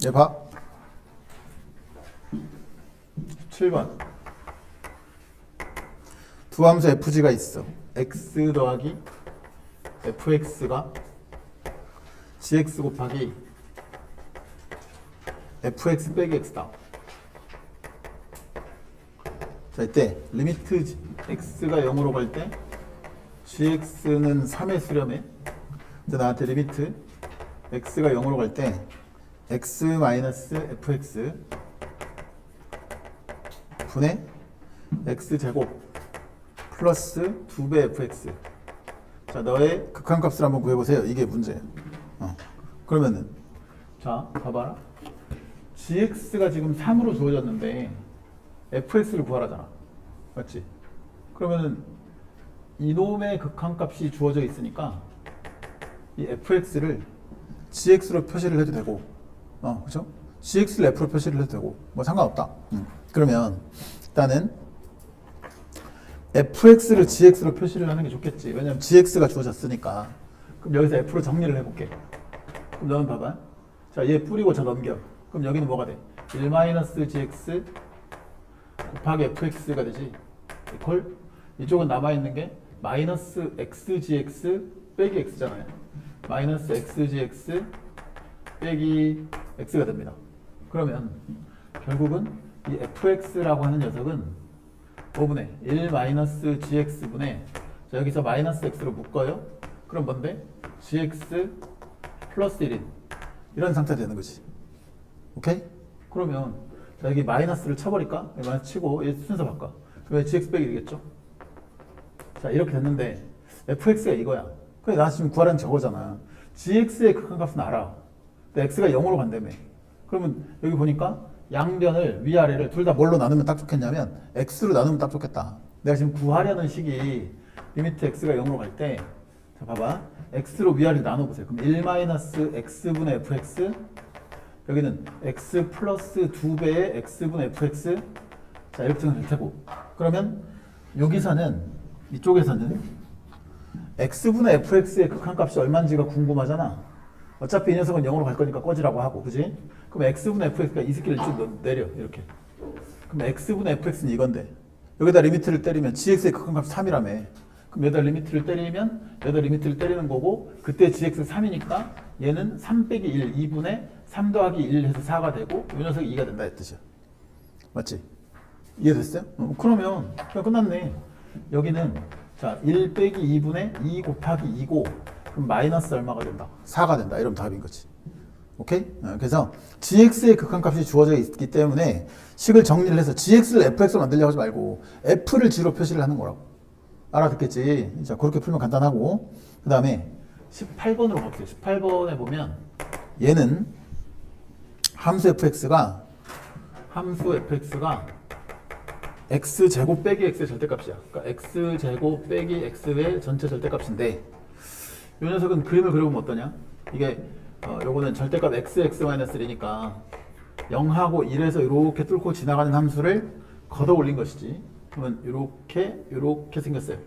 얘 봐. 7번. 두 함수 fg가 있어. x 더하기 fx가 gx 곱하기 fx 빼기 x다. 자, 이때 리미트 x가 0으로 갈 때 gx는 3의 수렴에 나한테 리미트 x가 0으로 갈 때 x 마이너스 fx 분의 x제곱 플러스 2배 fx. 자, 너의 극한값을 한번 구해보세요. 이게 문제예요. 그러면은 자, 봐봐라. gx가 지금 3으로 주어졌는데 fx를 구하라잖아. 맞지? 그러면은 이놈의 극한값이 주어져 있으니까 이 fx를 gx로 표시를 해도 되고, 그죠? gx를 f로 표시를 해도 되고, 뭐 상관없다. 그러면 일단은 fx를 gx로 표시를 하는 게 좋겠지. 왜냐면 gx가 주어졌으니까. 그럼 여기서 f로 정리를 해볼게. 그럼 너는 봐봐. 자, 얘 뿌리고 저 넘겨. 그럼 여기는 뭐가 돼? 1-gx 곱하기 fx가 되지. 이퀄 이쪽은 남아있는 게 마이너스 xgx 빼기 x잖아요. 마이너스 xgx 빼기 x가 됩니다. 그러면 결국은 이 fx라고 하는 녀석은 5분의 1-gx분의 자, 여기서 마이너스 x로 묶어요. 그럼 뭔데? gx 플러스 1인 이런 상태가 되는 거지. 오케이? 그러면 자, 여기 마이너스를 쳐버릴까? 마이너스 치고 얘 순서 바꿔. 그럼 gx 빼기 되겠죠? 자, 이렇게 됐는데 fx가 이거야. 그래, 나 지금 구하라는 저거잖아. gx의 극한값은 알아. 근데 x가 0으로 간다며. 그러면 여기 보니까 양변을 위아래를 둘 다 뭘로 나누면 딱 좋겠냐면 x로 나누면 딱 좋겠다. 내가 지금 구하려는 식이 리미트 x가 0으로 갈 때 자, 봐봐. x로 위아래를 나눠보세요. 그럼 1-x분의 fx 여기는 x 플러스 2배의 x분의 fx 자, 이렇게 되면 될 테고. 그러면 여기서는 이쪽에서는 x분의 fx의 극한값이 얼마인지가 궁금하잖아. 어차피 이 녀석은 0으로 갈 거니까 꺼지라고 하고, 그지? 그럼 x분의 fx가 이 새끼를 쭉 내려, 이렇게. 그럼 x분의 fx는 이건데 여기다 리미트를 때리면 gx의 극한값이 3이라며. 그럼 여기다 리미트를 때리면 여기다 리미트를 때리는 거고, 그때 gx 3이니까 얘는 3 빼기 1, 2분의 3 더하기 1 해서 4가 되고 이 녀석이 2가 된다 했듯이야. 맞지? 이해됐어요? 그러면 그냥 끝났네. 여기는 자, 1 빼기 2분의 2 곱하기 2고 그럼 마이너스 얼마가 된다? 4가 된다. 이러면 답인 거지. 오케이? 그래서 gx의 극한값이 주어져 있기 때문에 식을 정리를 해서 gx를 fx로 만들려고 하지 말고 f를 g로 표시를 하는 거라고. 알아듣겠지? 자, 그렇게 풀면 간단하고, 그 다음에 18번으로 가볼게요. 18번에 보면 얘는 함수 fx가 x제곱 빼기 x의 절대값이야. 그러니까 x제곱 빼기 x의 전체 절대값인데 이 녀석은 그림을 그려보면 어떠냐? 이게 요거는 절대값 x-1이니까 0하고 1에서 이렇게 뚫고 지나가는 함수를 걷어 올린 것이지. 그러면 이렇게 생겼어요.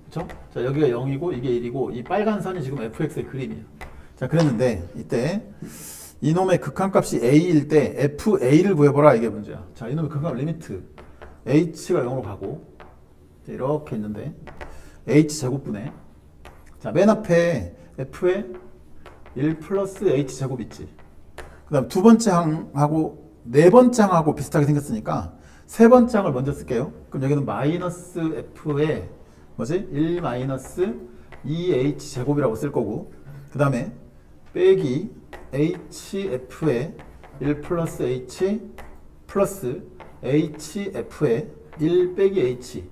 그쵸? 자, 여기가 0이고 이게 1이고 이 빨간 선이 지금 fx의 그림이에요. 자, 그랬는데 이때 이놈의 극한값이 a일 때 fa를 구해보라, 이게 문제야. 자, 이놈의 극한값 리미트 h가 0으로 가고 이렇게 있는데 h제곱분의 자, 맨 앞에 f에 1 플러스 h제곱 있지. 그 다음 두 번째 항하고 네 번째 항하고 비슷하게 생겼으니까 세 번째 항을 먼저 쓸게요. 그럼 여기는 마이너스 f에 뭐지? 1 마이너스 2h제곱이라고 쓸 거고, 그 다음에 빼기 hf에 1 플러스 h 플러스 hf에 1 빼기 h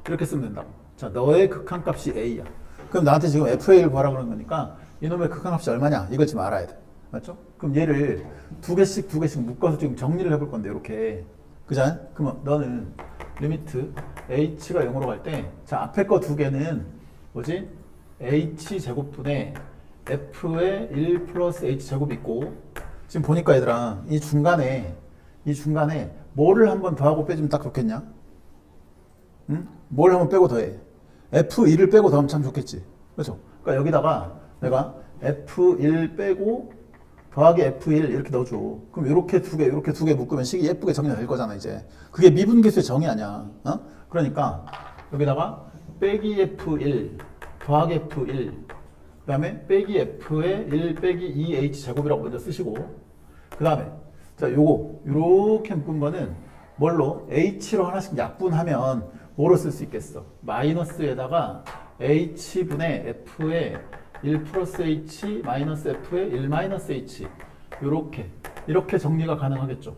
이렇게 쓰면 된다고. 자, 너의 극한값이 a야. 그럼 나한테 지금 fa를 구하라 그러는 거니까 이놈의 극한값이 얼마냐? 이걸 지금 알아야 돼. 맞죠? 그럼 얘를 두 개씩 묶어서 지금 정리를 해볼 건데, 이렇게. 그잖아? 그럼 너는 리미트 h가 0으로 갈 때, 자, 앞에 거 두 개는 뭐지? h제곱분의 f에 1 플러스 h제곱이 있고, 지금 보니까 얘들아, 이 중간에 뭐를 한 번 더하고 빼주면 딱 좋겠냐? 응? 뭘 한 번 빼고 더해? f1을 빼고 더하면 참 좋겠지. 그렇죠? 그러니까 여기다가 내가 f1 빼고 더하기 F1 이렇게 넣어줘. 그럼 이렇게 두 개 묶으면 식이 예쁘게 정리가 될 거잖아, 이제. 그게 미분계수의 정의 아니야. 어? 그러니까 여기다가 빼기 F1 더하기 F1 그 다음에 빼기 F의 1 빼기 2H 제곱이라고 먼저 쓰시고 그 다음에 자 요거 요렇게 묶은 거는 뭘로? H로 하나씩 약분하면 뭐로 쓸 수 있겠어? 마이너스에다가 H분의 F의 1 플러스 H 마이너스 F의 1 마이너스 H 이렇게 정리가 가능하겠죠.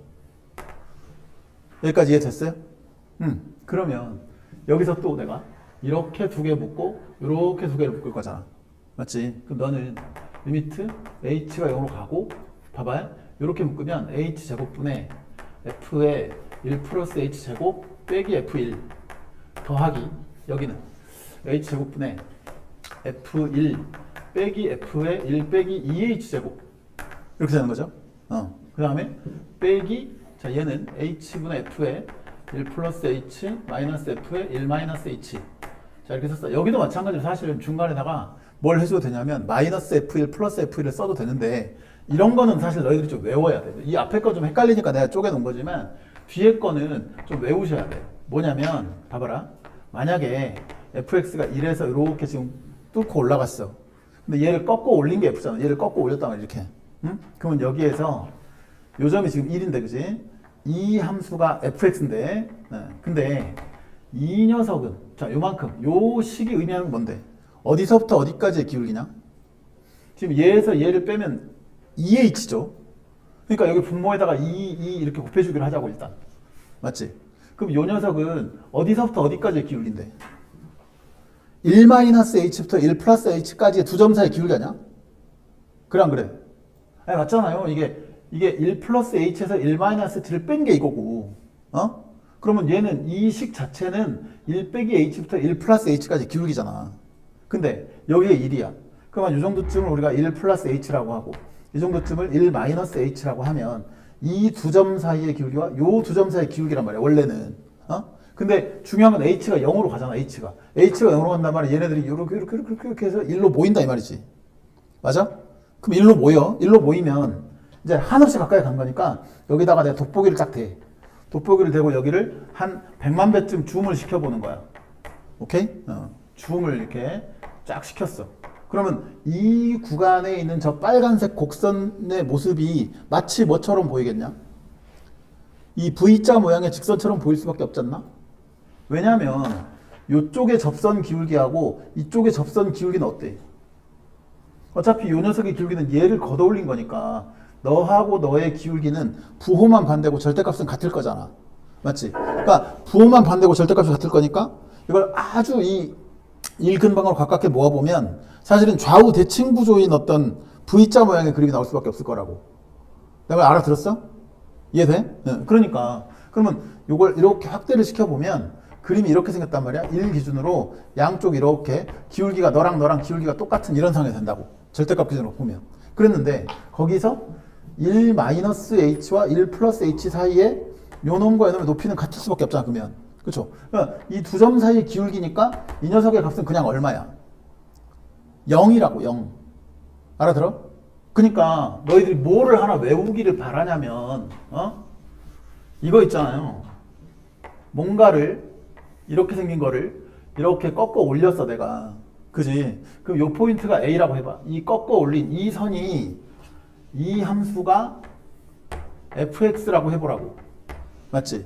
여기까지 이해됐어요? 그러면 여기서 또 내가 이렇게 두 개 묶고 이렇게 두 개를 묶을 거잖아. 맞지? 그럼 너는 리미트 h가 0으로 가고 봐봐요. 이렇게 묶으면 h 제곱분의 f의 1 플러스 h 제곱 빼기 f1 더하기 여기는 h 제곱분의 f1 빼기 f의 1 빼기 2h 제곱 이렇게 되는 거죠. 그 다음에 빼기 자 얘는 h분의 f의 1 플러스 h 마이너스 f의 1 마이너스 h 자 이렇게 썼어. 여기도 마찬가지로 사실은 중간에다가 뭘 해줘도 되냐면 마이너스 f1 플러스 f1을 써도 되는데 이런 거는 사실 너희들이 좀 외워야 돼. 이 앞에 거 좀 헷갈리니까 내가 쪼개놓은 거지만 뒤에 거는 좀 외우셔야 돼. 뭐냐면 봐봐라. 만약에 fx가 1에서 이렇게 지금 뚫고 올라갔어. 근데 얘를 꺾어 올린 게 f잖아. 얘를 꺾어 올렸단 말이야 이렇게. 그러면 여기에서 요 점이 지금 1인데 그지? 이 함수가 fx인데 근데 이 녀석은 자 요만큼 요 식이 의미하는 건 뭔데? 어디서부터 어디까지의 기울기냐? 지금 얘에서 얘를 빼면 2h죠. 그러니까 여기 분모에다가 2 이렇게 곱해주기로 하자고 일단. 맞지? 그럼 요 녀석은 어디서부터 어디까지의 기울기인데? 1-h부터 1 플러스 h까지의 두 점 사이의 기울기 아니야? 그래 안 그래? 아니 맞잖아요. 이게 1 플러스 h에서 1-t를 뺀 게 이거고. 그러면 얘는 이 식 자체는 1 빼기 h부터 1 플러스 h까지 기울기잖아. 근데 여기가 1이야. 그러면 이 정도쯤을 우리가 1 플러스 h라고 하고 이 정도쯤을 1 마이너스 h라고 하면 이 두 점 사이의 기울기와 요 두 점 사이의 기울기란 말이야 원래는. 근데 중요한 건 h가 0으로 가잖아. h가 0으로 간단 말이야. 얘네들이 이렇게 해서 1로 모인다 이 말이지. 맞아? 그럼 1로 모여. 1로 모이면 이제 한없이 가까이 간 거니까 여기다가 내가 돋보기를 딱 대. 돋보기를 대고 여기를 한 100만 배쯤 줌을 시켜보는 거야. 오케이? 줌을 이렇게 쫙 시켰어. 그러면 이 구간에 있는 저 빨간색 곡선의 모습이 마치 뭐처럼 보이겠냐? 이 V자 모양의 직선처럼 보일 수밖에 없지 않나? 왜냐면 이쪽의 접선 기울기하고 이쪽의 접선 기울기는 어때? 어차피 이 녀석의 기울기는 얘를 걷어올린 거니까 너하고 너의 기울기는 부호만 반대고 절대값은 같을 거잖아. 맞지? 그러니까 부호만 반대고 절대값이 같을 거니까 이걸 아주 이 일근방으로 가깝게 모아보면 사실은 좌우 대칭 구조인 어떤 V자 모양의 그림이 나올 수밖에 없을 거라고. 내가 알아들었어? 이해돼? 네. 그러니까 그러면 이걸 이렇게 확대를 시켜보면 그림이 이렇게 생겼단 말이야. 1 기준으로 양쪽 이렇게 기울기가 너랑 기울기가 똑같은 이런 상황이 된다고. 절대값 기준으로 보면. 그랬는데 거기서 1-h와 1 플러스 h 사이에 요놈과 요놈의 높이는 같을 수밖에 없잖아. 그러면 그렇죠? 그러니까 이 두 점 사이의 기울기니까 이 녀석의 값은 그냥 얼마야? 0이라고 0. 알아들어? 그러니까 너희들이 뭐를 하나 외우기를 바라냐면 이거 있잖아요. 뭔가를 이렇게 생긴 거를 이렇게 꺾어 올렸어 내가. 그지? 그럼 요 포인트가 A라고 해봐. 이 꺾어 올린 이 선이 이 함수가 fx라고 해보라고. 맞지?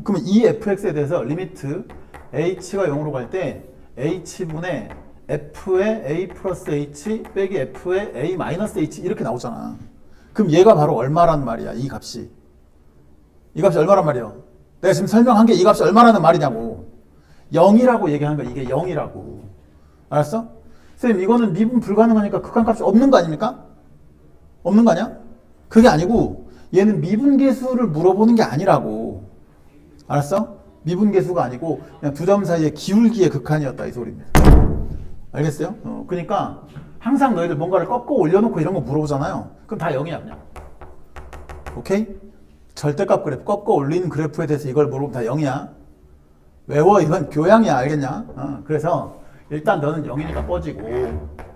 그러면 이 fx에 대해서 리미트 h가 0으로 갈 때 h분의 f의 a 플러스 h 빼기 f의 a 마이너스 h 이렇게 나오잖아. 그럼 얘가 바로 얼마란 말이야? 이 값이. 이 값이 얼마란 말이야? 내가 지금 설명한 게 이 값이 얼마라는 말이냐고. 0이라고 얘기하는 거야. 이게 0이라고. 알았어? 선생님 이거는 미분 불가능하니까 극한값이 없는 거 아닙니까? 없는 거 아니야? 그게 아니고 얘는 미분계수를 물어보는 게 아니라고. 알았어? 미분계수가 아니고 그냥 두 점 사이의 기울기의 극한이었다 이 소리입니다. 알겠어요? 그러니까 항상 너희들 뭔가를 꺾어 올려놓고 이런 거 물어보잖아요. 그럼 다 0이야 그냥. 오케이? 절대값 그래프 꺾어 올린 그래프에 대해서 이걸 물어보면 다 0이야. 외워. 이건 교양이야. 알겠냐? 그래서 일단 너는 0이니까 꺼지고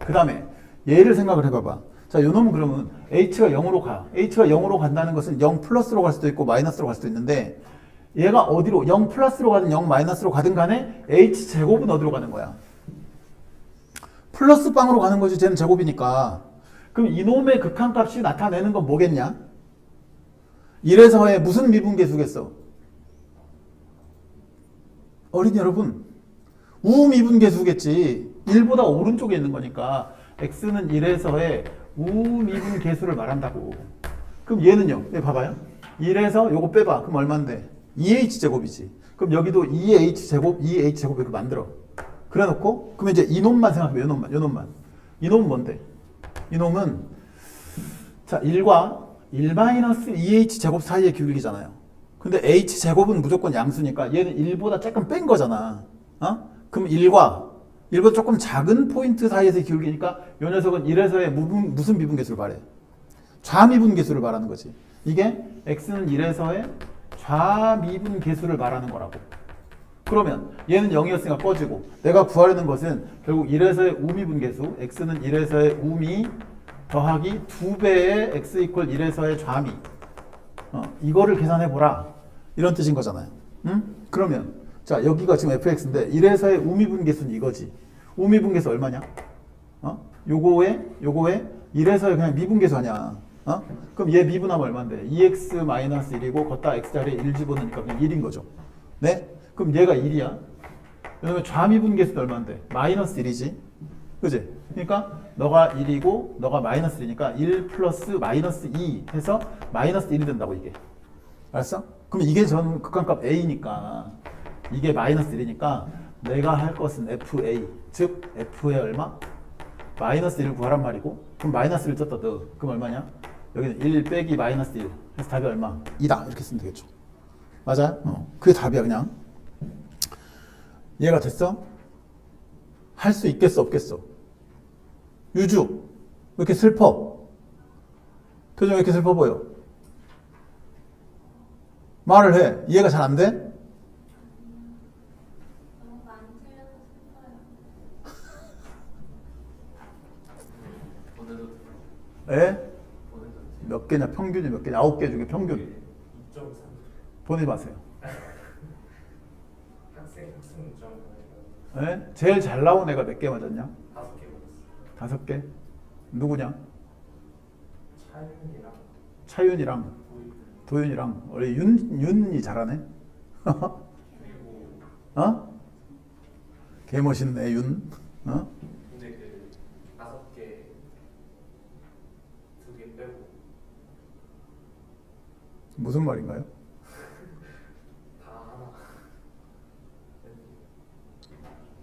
그 다음에 얘를 생각을 해봐봐. 자, 요 놈은 그러면 h가 0으로 가. h가 0으로 간다는 것은 0 플러스로 갈 수도 있고 마이너스로 갈 수도 있는데 얘가 어디로 0 플러스로 가든 0 마이너스로 가든 간에 h 제곱은 어디로 가는 거야? 플러스 빵으로 가는 거지. 쟤는 제곱이니까. 그럼 이놈의 극한값이 나타내는 건 뭐겠냐? 1에서의 무슨 미분계수겠어? 어린이 여러분, 우미분계수겠지. 1보다 오른쪽에 있는 거니까 x는 1에서의 우미분계수를 말한다고. 그럼 얘는요? 얘 봐봐요. 1에서 요거 빼봐. 그럼 얼만데? 2h제곱이지. 그럼 여기도 2h제곱, 2h제곱 이렇게 만들어. 그래 놓고 그럼 이제 이놈만 생각해. 요놈만. 이놈은 뭔데? 이놈은 자 1과 1-2h제곱 사이의 기울기잖아요. 근데 h제곱은 무조건 양수니까 얘는 1보다 조금 뺀 거잖아. 그럼 1보다 조금 작은 포인트 사이에서의 기울기니까 요 녀석은 1에서의 무슨 미분계수를 말해? 좌미분계수를 말하는 거지. 이게 x는 1에서의 좌미분계수를 말하는 거라고. 그러면 얘는 0이었으니까 꺼지고 내가 구하려는 것은 결국 1에서의 우미분계수 x는 1에서의 우미 더하기 2배의 x 이퀄 1에서의 좌미 이거를 계산해보라 이런 뜻인 거잖아요. 응? 그러면 자 여기가 지금 fx인데 1에서의 우미분계수는 이거지. 우미분계수 얼마냐? 요거에 1에서의 그냥 미분계수 아니야. 그럼 얘 미분하면 얼마인데? 2x-1이고 걷다 x자리에 1 집어넣으니까 그냥 1인 거죠. 네? 그럼 얘가 1이야. 왜냐면 좌미분계수도 얼마인데? -1이지. 그지? 그러니까 너가 1이고 너가 -1이니까 1 플러스 -2 해서 -1이 된다고 이게. 알았어? 그럼 이게 전 극한값 a니까 이게 -1이니까 내가 할 것은 fa 즉 f의 얼마? -1을 구하란 말이고 그럼 -1을 쪘다 너. 그럼 얼마냐? 여기는 1 빼기 -1 해서 답이 얼마? 2다 이렇게 쓰면 되겠죠. 맞아요? 그게 답이야 그냥. 이해가 됐어? 할 수 있겠어 없겠어? 유주 왜 이렇게 슬퍼? 표정이 왜 이렇게 슬퍼 보여? 말을 해. 이해가 잘 안 돼? 너무 많이 틀려서 슬퍼요. 에? 몇 개냐? 평균이 몇 개냐? 9개 중에 평균. 2.3. 보내지 마세요. 학생 문장 에? 제일 잘 나온 애가 몇 개 맞았냐? 5개 받았어요. 5개? 누구냐? 차윤이랑 차윤이랑 도윤이랑 우리 윤이 잘하네. 그리고 개 멋있네 윤. 근데 그 5개 2개 빼고 무슨 말인가요? 다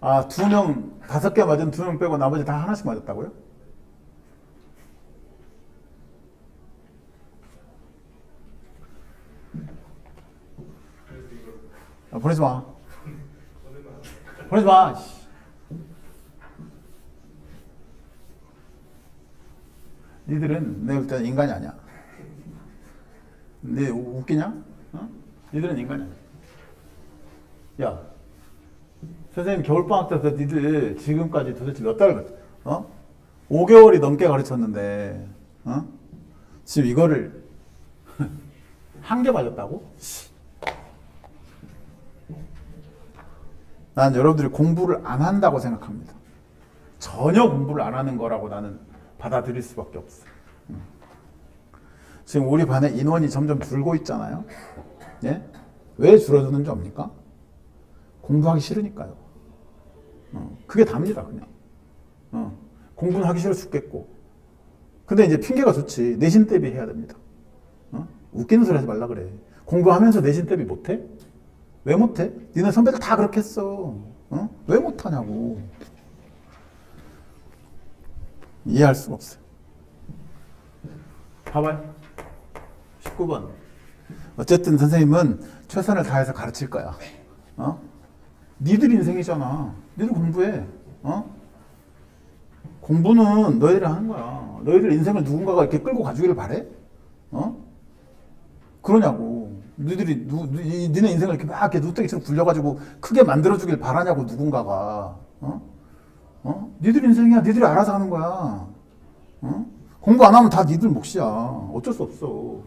하나. 아, 2명 5개 맞은 2명 빼고 나머지 다 하나씩 맞았다고요? 그래서 이걸 보내지 마. 보내면 보내지 마. 씨. 니들은 내가 볼 때는 인간이 아니야. 네 웃기냐? 니들은 인간이 아니야. 야, 선생님 겨울방학 때부터 니들 지금까지 도대체 몇 달, 5개월이 넘게 가르쳤는데, 지금 이거를 한 개 맞았다고? 난 여러분들이 공부를 안 한다고 생각합니다. 전혀 공부를 안 하는 거라고 나는 받아들일 수밖에 없어. 지금 우리 반에 인원이 점점 줄고 있잖아요. 예? 왜 줄어드는 줄 압니까? 공부하기 싫으니까요. 그게 답니다, 그냥. 공부는 하기 싫어 죽겠고. 근데 이제 핑계가 좋지. 내신 대비 해야 됩니다. 웃기는 소리 하지 말라 그래. 공부하면서 내신 대비 못해? 왜 못해? 니네 선배들 다 그렇게 했어. 왜 못하냐고. 이해할 수가 없어요. 봐봐요. 19번. 어쨌든 선생님은 최선을 다해서 가르칠 거야. 니들 인생이잖아. 니들 공부해. 공부는 너희들이 하는 거야. 너희들 인생을 누군가가 이렇게 끌고 가주기를 바래? 그러냐고. 니네 인생을 이렇게 막 이렇게 누더기처럼 굴려가지고 크게 만들어주길 바라냐고, 누군가가. 니들 인생이야. 니들이 알아서 하는 거야. 공부 안 하면 다 니들 몫이야. 어쩔 수 없어.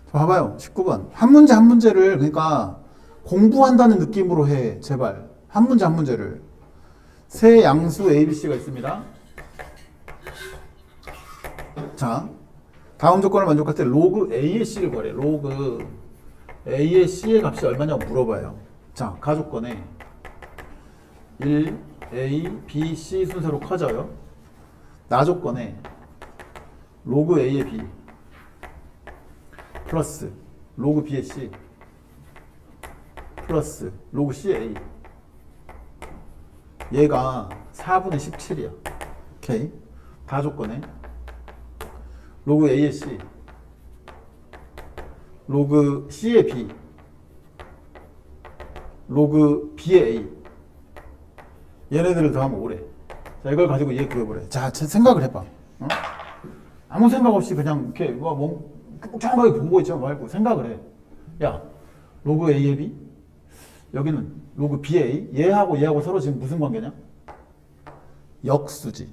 자, 봐봐요. 19번. 한 문제 한 문제를 그러니까 공부한다는 느낌으로 해. 제발. 한 문제 한 문제를. 세 양수 ABC가 있습니다. 자, 다음 조건을 만족할 때 로그 A의 C를 구하래. 로그 A의 C의 값이 얼마냐고 물어봐요. 자, 가조건에 1, A, B, C 순서로 커져요. 나조건에 로그 A의 B 플러스 로그 B의 C 플러스 로그 C의 A 얘가 4분의 17이야. 오케이. 다조건에 로그 A의 C 로그 C의 B 로그 B의 A 얘네들을 더하면 5래. 자, 이걸 가지고 얘 구해보래. 자, 생각을 해봐. 어? 아무 생각 없이 그냥 이렇게 묵묵장하게 보고 있지 말고 생각을 해. 야, 로그 A의 B 여기는 로그 B의 A 얘하고 서로 지금 무슨 관계냐? 역수지.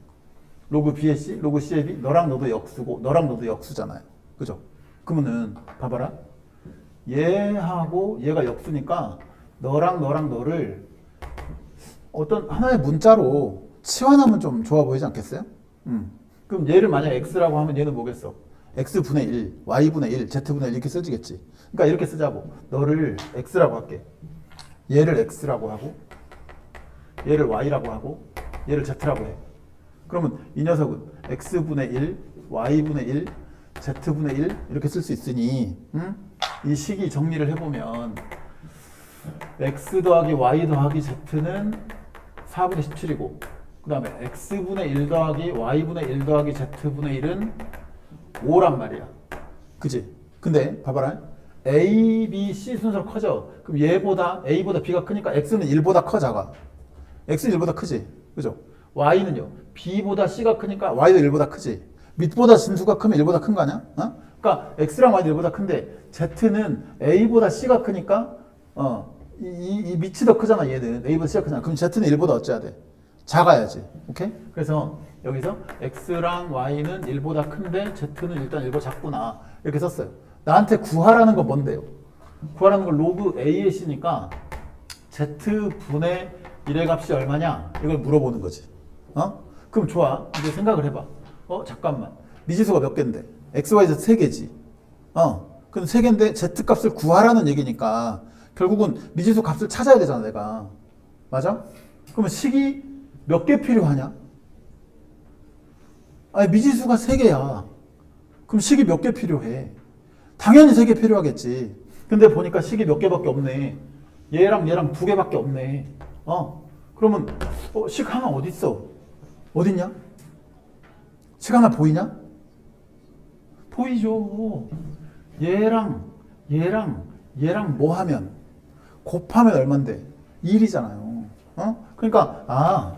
로그 B의 C, 로그 C의 B 너랑 너도 역수고 너랑 너도 역수잖아요. 그죠? 그러면은 봐봐라. 얘하고 얘가 역수니까 너랑 너를 어떤 하나의 문자로 치환하면 좀 좋아 보이지 않겠어요? 그럼 얘를 만약 x라고 하면 얘는 뭐겠어? x분의 1, y분의 1, z분의 1 이렇게 써지겠지. 그러니까 이렇게 쓰자고. 너를 x라고 할게. 얘를 x라고 하고 얘를 y라고 하고 얘를 z라고 해. 그러면 이 녀석은 x분의 1, y분의 1, z분의 1 이렇게 쓸 수 있으니 이 식이 정리를 해보면 x 더하기 y 더하기 z는 4분의 17이고 그 다음에 x분의 1 더하기 y분의 1 더하기 z분의 1은 5란 말이야. 그지? 근데 봐봐라. A, B, C 순서로 커져. 그럼 얘보다 A보다 B가 크니까 X는 1보다 커 작아. X는 1보다 크지. 그죠? Y는요. B보다 C가 크니까 Y도 1보다 크지. 밑보다 진수가 크면 1보다 큰 거 아니야? 어? 그러니까 X랑 Y도 1보다 큰데 Z는 A보다 C가 크니까 이 밑이 더 크잖아. 얘는 A보다 C가 크잖아. 그럼 Z는 1보다 어째야 돼? 작아야지. 오케이? 그래서 여기서 X랑 Y는 1보다 큰데 Z는 일단 1보다 작구나. 이렇게 썼어요. 나한테 구하라는 건 뭔데요? 구하라는 건 로그 A의 C니까 Z분의 1의 값이 얼마냐? 이걸 물어보는 거지. 그럼 좋아. 이제 생각을 해봐. 잠깐만. 미지수가 몇 개인데? X, Y, Z 3개지. 그럼 3개인데 Z 값을 구하라는 얘기니까 결국은 미지수 값을 찾아야 되잖아, 내가. 맞아? 그러면 식이 몇 개 필요하냐? 아니, 미지수가 3개야. 그럼 식이 몇 개 필요해? 당연히 3개 필요하겠지. 근데 보니까 식이 몇 개밖에 없네. 얘랑 2개밖에 없네. 그러면 식 하나 어디 있어? 어딨냐? 식 하나 보이냐? 보이죠. 얘랑 뭐 하면? 곱하면 얼만데? 1이잖아요. 그러니까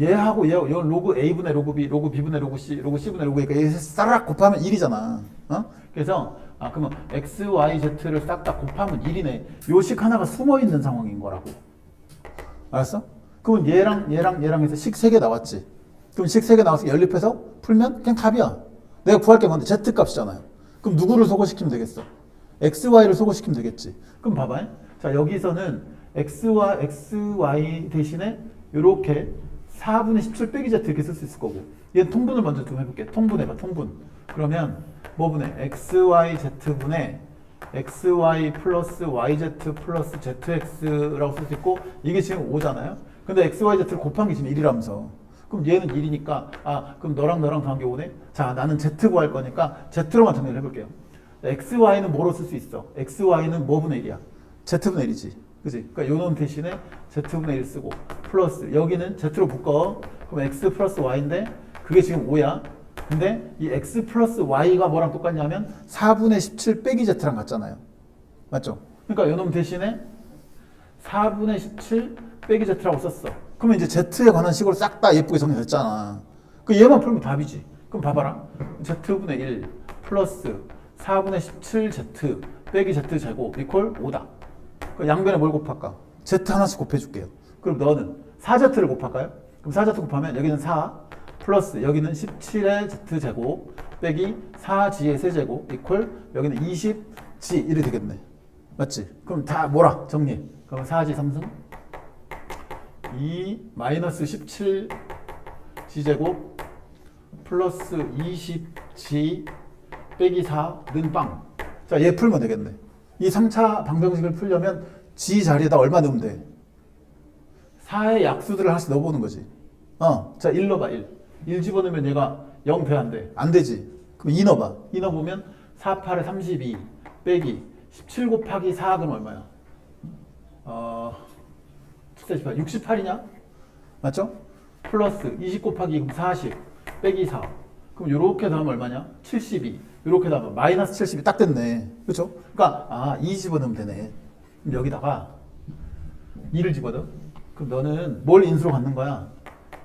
얘하고 얘 로그 A분의 로그 B, 로그 B분의 로그 C, 로그 C분의 로그 A가 얘 싹 곱하면 1이잖아. 그래서 그러면 X, Y, Z를 싹 다 곱하면 1이네. 요 식 하나가 숨어 있는 상황인 거라고. 알았어? 그러면 얘랑 해서 식 3개 나왔지. 그럼 식 3개 나와서 연립해서 풀면 그냥 답이야. 내가 구할 게 뭔데? Z 값이잖아요. 그럼 누구를 소거시키면 되겠어? X, Y를 소거시키면 되겠지. 그럼 봐봐. 자, 여기서는 XY 대신에 이렇게 4분의 17 빼기 Z 이렇게 쓸 수 있을 거고. 얘는 통분을 먼저 좀 해볼게. 통분해봐, 통분. 그러면 뭐분의 XYZ분의 XY 플러스 YZ 플러스 ZX라고 쓸 수 있고, 이게 지금 5잖아요? 근데 XYZ를 곱한 게 지금 1이라면서. 그럼 얘는 1이니까, 그럼 너랑 더한 게 5네? 자, 나는 Z 구할 거니까 Z로만 정리를 해볼게요. XY는 뭐로 쓸 수 있어? XY는 뭐분의 1이야? Z분의 1이지. 그지? 그러니까 요놈 대신에 Z분의 1 쓰고, 플러스, 여기는 Z로 묶어. 그럼 X 플러스 Y인데, 그게 지금 5야. 근데 이 X 플러스 Y가 뭐랑 똑같냐면 4분의 17 빼기 Z랑 같잖아요. 맞죠? 그러니까 요놈 대신에 4분의 17 빼기 Z라고 썼어. 그러면 이제 Z에 관한 식으로 싹 다 예쁘게 정리됐잖아. 그 얘만 풀면 답이지. 그럼 봐봐라. Z분의 1 플러스 4분의 17Z 빼기 Z 제곱 이퀄 5다. 그 양변에 뭘 곱할까? Z 하나씩 곱해줄게요. 그럼 너는 4Z를 곱할까요? 그럼 4Z 곱하면 여기는 4 플러스 여기는 17의 z제곱 빼기 4g의 세제곱 이퀄 여기는 20g 이렇게 되겠네. 맞지? 그럼 다 뭐라 정리. 그럼 4g 3승 2 마이너스 17g제곱 플러스 20g 빼기 4는 빵. 자, 얘 풀면 되겠네. 이 3차 방정식을 풀려면 g 자리에다 얼마 넣으면 돼? 4의 약수들을 하나씩 넣어보는 거지. 자, 1 넣어봐, 1. 1 집어넣으면 얘가 0 돼, 안 돼? 안 되지. 그럼 2 넣어봐. 2 넣어보면 4, 8에 32 빼기 17 곱하기 4 그럼 얼마야? 68이냐? 맞죠? 플러스 20 곱하기 40 빼기 4. 그럼 요렇게 더하면 얼마냐? 72. 요렇게 더하면 마이너스 72 딱 됐네. 그렇죠? 그러니까 2 집어넣으면 되네. 그럼 여기다가 2를 집어넣어. 그럼 너는 뭘 인수로 갖는 거야?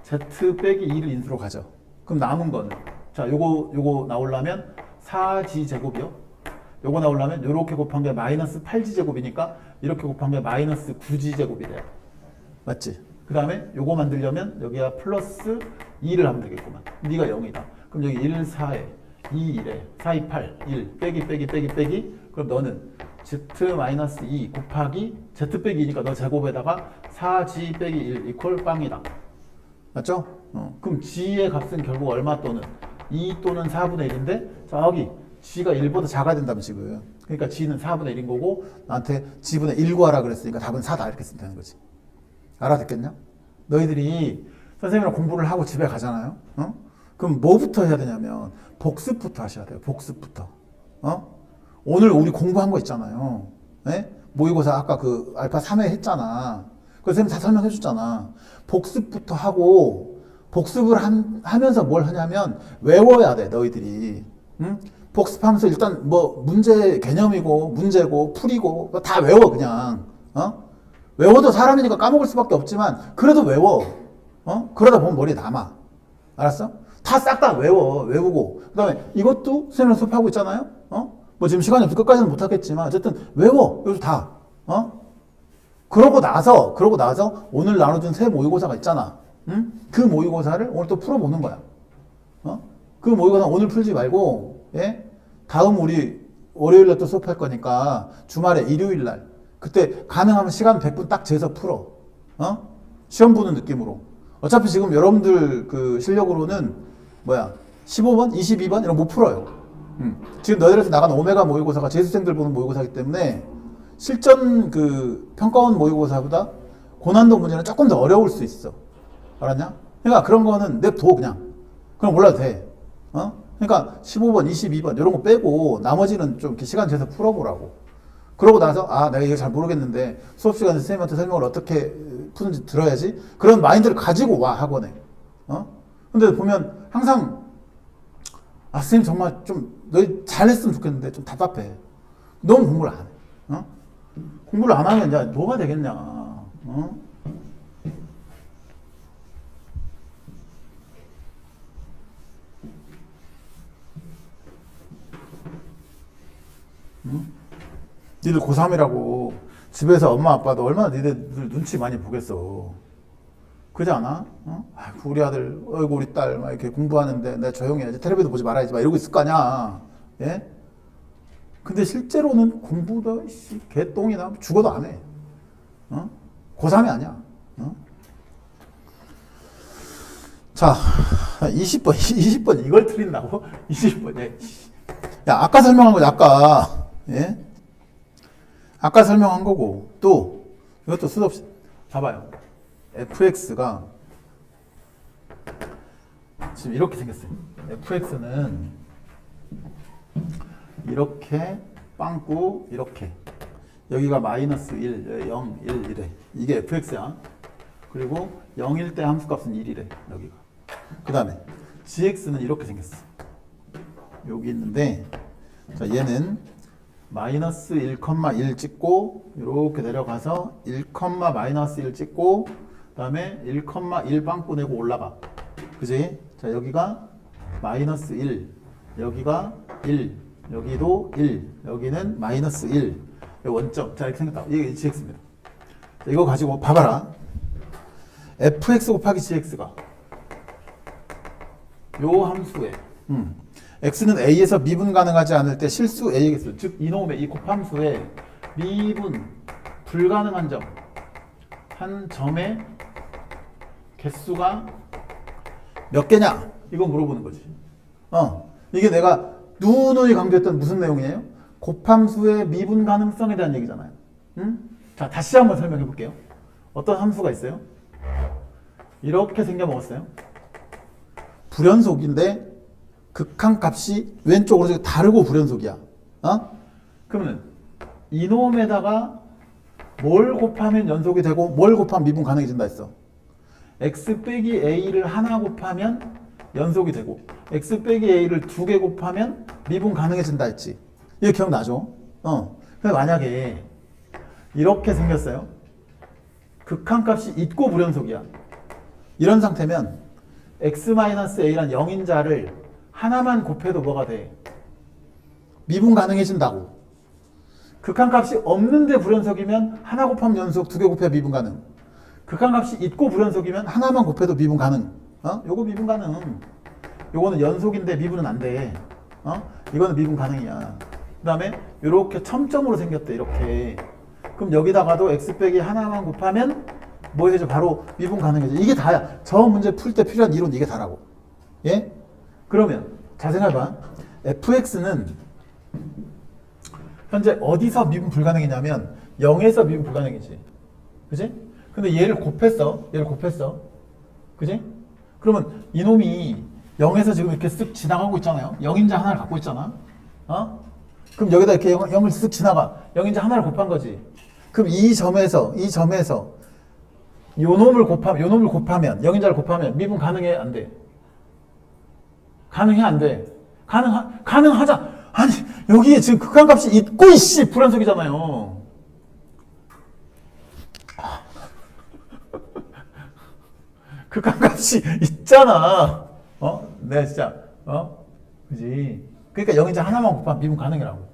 z 빼기 2를 인수로 가져. 그럼 남은 거는 자, 요거 나오려면 4g 제곱이요. 요거 나오려면 요렇게 곱한 게 마이너스 8g 제곱이니까 이렇게 곱한 게 마이너스 9g 제곱이 돼요. 맞지? 그 다음에 요거 만들려면 여기가 플러스 2를 하면 되겠구만. 네가 0이다. 그럼 여기 1, 4에 2, 1에 4, 2, 8, 1 빼기 그럼 너는 z-2 곱하기 z 빼기 2니까 너 제곱에다가 4g 빼기 1 이퀄 빵이다. 맞죠? 그럼 g의 값은 결국 얼마 또는 2 또는 4분의 1인데 저기 g가 1보다 작아야 된다면 지금. 그러니까 g는 4분의 1인 거고 나한테 g분의 1 구하라 그랬으니까 답은 4다 이렇게 쓰면 되는 거지. 알아듣겠냐? 너희들이 선생님이랑 공부를 하고 집에 가잖아요. 그럼 뭐부터 해야 되냐면 복습부터 하셔야 돼요. 복습부터. 오늘 우리 공부한 거 있잖아요. 네? 모의고사 아까 그 알파 3회 했잖아. 그 선생님 다 설명해 줬잖아. 복습부터 하고 복습을 하면서 뭘 하냐면 외워야 돼. 너희들이. 응? 복습하면서 일단 뭐 문제 개념이고 문제고 풀이고 다 외워 그냥. 외워도 사람이니까 까먹을 수밖에 없지만 그래도 외워. 그러다 보면 머리에 남아. 알았어? 다 싹 다 외우고 그 다음에 이것도 선생님이랑 수업하고 있잖아요. 뭐 지금 시간이 없어 끝까지는 못하겠지만 어쨌든 외워. 이것도 다. 그러고 나서 오늘 나눠준 새 모의고사가 있잖아. 응? 그 모의고사를 오늘 또 풀어보는 거야. 그 모의고사 오늘 풀지 말고, 예? 다음 우리 월요일에 또 수업할 거니까 주말에 일요일날 그때 가능하면 시간 100분 딱 재서 풀어. 시험 보는 느낌으로. 어차피 지금 여러분들 그 실력으로는 15번, 22번 이런 거 못 풀어요. 지금 너희들에서 나간 오메가 모의고사가 재수생들 보는 모의고사이기 때문에 실전 그 평가원 모의고사보다 고난도 문제는 조금 더 어려울 수 있어. 알았냐? 그러니까 그런 거는 냅둬 그냥. 그럼 몰라도 돼. 그러니까 15번, 22번 이런 거 빼고 나머지는 좀 이렇게 시간 재서 풀어보라고. 그러고 나서 내가 이거 잘 모르겠는데 수업 시간에 선생님한테 설명을 어떻게 푸는지 들어야지. 그런 마인드를 가지고 와 학원에. 근데 보면 항상 선생님 정말 좀 너희 잘했으면 좋겠는데 좀 답답해. 너무 공부를 안 해. 공부를 안 하면 이제 뭐가 되겠냐. 니들 고3이라고 집에서 엄마 아빠도 얼마나 니들 눈치 많이 보겠어. 그러지 않아? 아이고 우리 아들, 어이구 우리 딸 막 이렇게 공부하는데 내가 조용히 해야지, 텔레비도 보지 말아야지 막 이러고 있을 거 아니야. 예? 근데 실제로는 공부도 개똥이나 죽어도 안 해. 고3이 아니야. 자, 20번 이걸 틀린다고? 20번. 야, 아까 설명한 거지, 아까. 예? 아까 설명한 거고. 또, 이것도 수도 없이. 봐봐요. fx가 지금 이렇게 생겼어요. fx는 이렇게 빵꾸 이렇게 여기가 마이너스 1, 0, 1 이래. 이게 fx야. 그리고 0일 때 함수값은 1이래. 여기가. 그 다음에 gx는 이렇게 생겼어. 여기 있는데 자 얘는 마이너스 1,1 찍고 이렇게 내려가서 1, 마이너스 1 찍고 그 다음에 1,1 빵꾸 내고 올라가. 그지? 자 여기가 마이너스 1, 여기가 1, 여기도 1, 여기는 마이너스 1. 원점. 자 이렇게 생겼다. 이게 gx입니다. 자, 이거 가지고 봐봐라. fx 곱하기 gx가 요 함수에 x는 a에서 미분 가능하지 않을 때 실수 a의 개수, 즉 이놈의 이 곱함수에 미분 불가능한 점, 한 점의 개수가 몇 개냐? 이거 물어보는 거지. 이게 내가 누누이 강조했던 무슨 내용이에요? 곱함수의 미분 가능성에 대한 얘기잖아요. 자, 다시 한번 설명해 볼게요. 어떤 함수가 있어요? 이렇게 생겨먹었어요. 불연속인데 극한값이 왼쪽 오른쪽 다르고 불연속이야. 그러면 이놈에다가 뭘 곱하면 연속이 되고 뭘 곱하면 미분 가능해진다 했어. x 빼기 a를 하나 곱하면 연속이 되고 x 빼기 a를 두 개 곱하면 미분 가능해진다 했지. 이거 기억나죠? 근데 만약에 이렇게 생겼어요. 극한값이 있고 불연속이야. 이런 상태면 x-a란 0인자를 하나만 곱해도 뭐가 돼? 미분 가능해진다고. 극한값이 없는데 불연속이면 하나 곱하면 연속, 두 개 곱해야 미분 가능. 극한값이 있고 불연속이면 하나만 곱해도 미분 가능. 요거 미분 가능. 요거는 연속인데 미분은 안 돼. 이거는 미분 가능이야. 그 다음에 요렇게 첨점으로 생겼대. 이렇게. 그럼 여기다가도 x 빼기 하나만 곱하면 뭐 해줘? 바로 미분 가능해져. 이게 다야. 저 문제 풀 때 필요한 이론 이게 다라고. 예? 그러면 잘 생각해봐. fx는 현재 어디서 미분 불가능이냐면 0에서 미분 불가능이지. 그지? 근데 얘를 곱했어. 그지? 그러면 이놈이 0에서 지금 이렇게 쓱 지나가고 있잖아요. 0인자 하나를 갖고 있잖아. 그럼 여기다 이렇게 0을 쓱 지나가. 0인자 하나를 곱한 거지. 그럼 이 점에서 요 놈을 곱하면 0인자를 곱하면 미분 가능해? 안 돼? 가능해? 안 돼? 가능하자. 아니 여기에 지금 극한값이 있고 이씨 불연속이잖아요. 극한값이 있잖아. 내가 진짜 그지? 그러니까 0인자 하나만 곱하면 미분 가능이라고.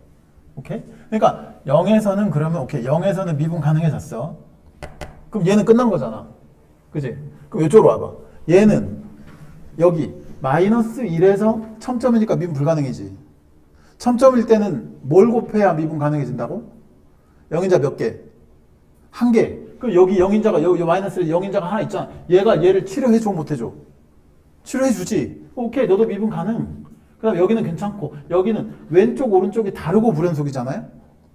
오케이? 그러니까 0에서는 그러면 오케이 0에서는 미분 가능해졌어. 그럼 얘는 끝난 거잖아. 그지? 그럼 이쪽으로 와봐. 얘는 여기 마이너스 1에서 첨점이니까 미분 불가능이지. 첨점일 때는 뭘 곱해야 미분 가능해진다고? 0인자 몇 개? 한 개. 그럼 여기 0인자가 여기 마이너스 0인자가 하나 있잖아. 얘가 얘를 치료해줘 못해줘? 치료해주지. 오케이 너도 미분 가능. 그 다음에 여기는 괜찮고 여기는 왼쪽 오른쪽이 다르고 불연속이잖아요.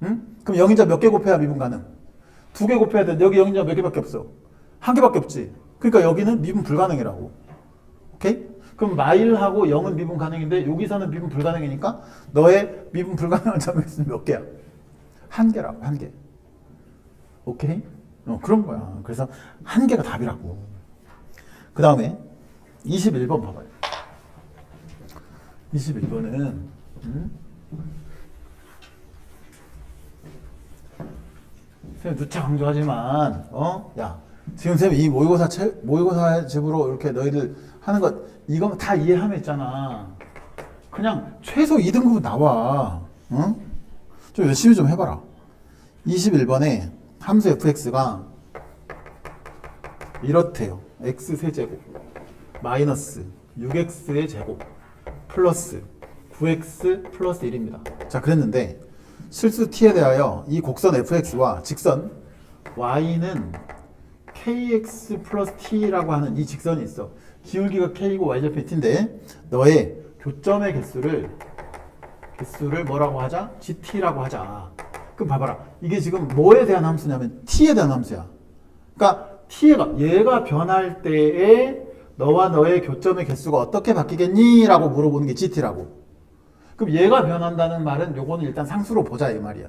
그럼 0인자 몇 개 곱해야 미분 가능? 두 개 곱해야 돼. 여기 0인자 몇 개밖에 없어? 한 개밖에 없지. 그러니까 여기는 미분 불가능이라고. 오케이? 그럼 마일하고 0은 미분 가능인데 여기서는 미분 불가능이니까 너의 미분 불가능한 점이 있으면 몇 개야? 한 개라고. 한 개. 오케이? 그런 거야. 그래서 한 개가 답이라고. 그 다음에 21번 봐봐요. 21번은 선생님 누차 강조하지만 야 지금 선생님 이 모의고사 집으로 이렇게 너희들 하는 것 이거 다 이해하면 있잖아. 그냥 최소 2등급은 나와. 좀 열심히 좀 해봐라. 21번에 함수 fx가 이렇대요. x 세제곱 마이너스 6x의 제곱 플러스 9x 플러스 1입니다. 자 그랬는데 실수 t에 대하여 이 곡선 fx와 직선 y는 kx 플러스 t라고 하는 이 직선이 있어. 기울기가 k이고 y좌표 t인데 너의 교점의 개수를 뭐라고 하자? gt라고 하자. 그럼 봐봐라. 이게 지금 뭐에 대한 함수냐면 t에 대한 함수야. 그러니까 얘가 변할 때에 너와 너의 교점의 개수가 어떻게 바뀌겠니? 라고 물어보는 게 gt라고. 그럼 얘가 변한다는 말은 요거는 일단 상수로 보자 이 말이야.